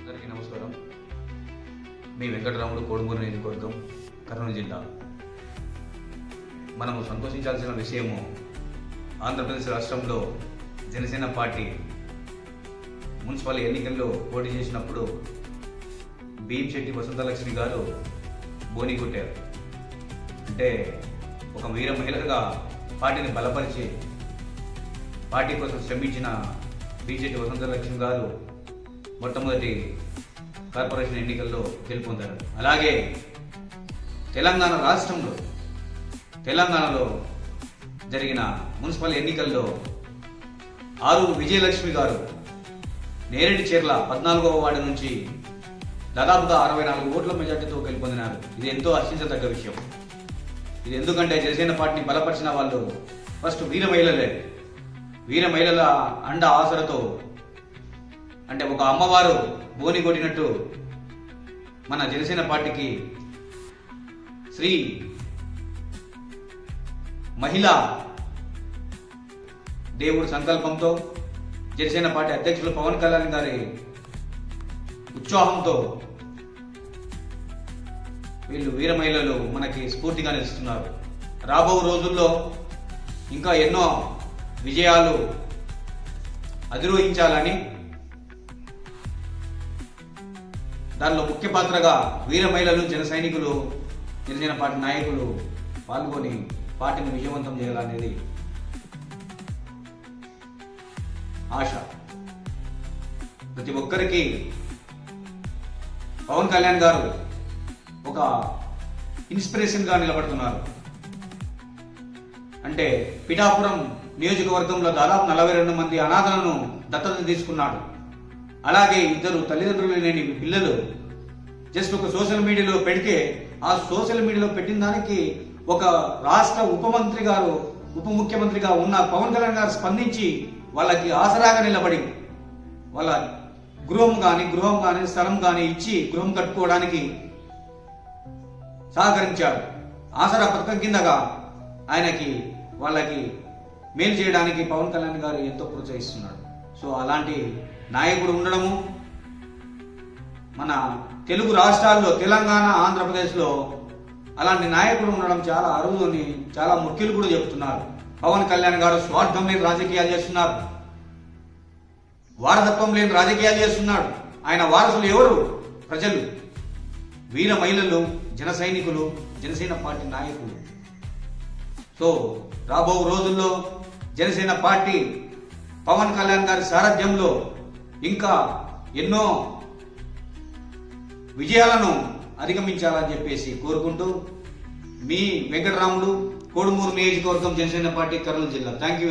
అందరికీ నమస్కారం. మీ వెంకటరాముడు, కోడుమూరు నియోజకవర్గం, కర్నూలు జిల్లా. మనము సంతోషించాల్సిన విషయము, ఆంధ్రప్రదేశ్ రాష్ట్రంలో జనసేన పార్టీ మున్సిపల్ ఎన్నికల్లో పోటీ చేసినప్పుడు భీంశెట్టి వసంతలక్ష్మి గారు బోని కొట్టారు. అంటే ఒక వీర మహిళగా పార్టీని బలపరిచి పార్టీ కోసం శ్రమించిన భీంశెట్టి వసంతలక్ష్మి గారు మొట్టమొదటి కార్పొరేషన్ ఎన్నికల్లో గెలుపొందారు. అలాగే తెలంగాణ రాష్ట్రంలో తెలంగాణలో జరిగిన మున్సిపల్ ఎన్నికల్లో ఆరూరు విజయలక్ష్మి గారు నేరేడి చీర్ల 14వ వార్డు నుంచి దాదాపుగా 64 ఓట్ల మెజార్టీతో గెలుపొందినారు. ఇది ఎంతో హర్షించదగ్గ విషయం. ఇది ఎందుకంటే జనసేన పార్టీని బలపరిచిన వాళ్ళు ఫస్ట్ వీర మహిళల అండ ఆసరతో, అంటే ఒక అమ్మవారు బోని కొట్టినట్టు మన జనసేన పార్టీకి శ్రీ మహిళా దేవుడి సంకల్పంతో జనసేన పార్టీ అధ్యక్షులు పవన్ కళ్యాణ్ గారి ఉత్సాహంతో వీళ్ళు వీర మహిళలు మనకి స్ఫూర్తిగా నిలుస్తున్నారు. రాబో రోజుల్లో ఇంకా ఎన్నో విజయాలు అధిరోహించాలని, దానిలో ముఖ్య పాత్రగా వీర మహిళలు, జన సైనికులు, జనసేన పార్టీ నాయకులు పాల్గొని పార్టీని విజయవంతం చేయాలనేది ఆశ. ప్రతి ఒక్కరికి పవన్ కళ్యాణ్ గారు ఒక ఇన్స్పిరేషన్గా నిలబడుతున్నారు. అంటే పిఠాపురం నియోజకవర్గంలో దాదాపు 42 మంది అనాథలను దత్తత తీసుకున్నాడు. అలాగే 2 తల్లిదండ్రులు లేని పిల్లలు జస్ట్ ఒక సోషల్ మీడియాలో పెడితే, ఆ సోషల్ మీడియాలో పెట్టిన దానికి ఒక రాష్ట్ర ఉప ముఖ్యమంత్రిగా ఉన్న పవన్ కళ్యాణ్ గారు స్పందించి వాళ్ళకి ఆసరాగా నిలబడి వాళ్ళ గృహం కానీ స్థలం కానీ ఇచ్చి గృహం కట్టుకోవడానికి సహకరించాడు. ఆసరా పథకం కిందగా వాళ్ళకి మేలు చేయడానికి పవన్ కళ్యాణ్ గారు ఎంతో ప్రోత్సహిస్తున్నాడు. సో అలాంటి నాయకుడు ఉండడము మన తెలుగు రాష్ట్రాల్లో, తెలంగాణ, ఆంధ్రప్రదేశ్లో అలాంటి నాయకుడు ఉండడం చాలా అరుదు అని చాలా ముఖ్యులు కూడా చెబుతున్నారు. పవన్ కళ్యాణ్ గారు స్వార్థం లేని రాజకీయాలు చేస్తున్నారు, వారసత్వం లేని రాజకీయాలు చేస్తున్నాడు. ఆయన వారసులు ఎవరు? ప్రజలు, వీర మహిళలు, జన సైనికులు, జనసేన పార్టీ నాయకులు. సో రాబో రోజుల్లో జనసేన పార్టీ పవన్ కళ్యాణ్ గారి సారథ్యంలో ఇంకా ఎన్నో విజయాలను అధిగమించాలని చెప్పేసి కోరుకుంటూ, మీ వెంకటరాముడు, కోడుమూరు నియోజకవర్గం, జనసేన పార్టీ, కర్నూలు జిల్లా. Thank you.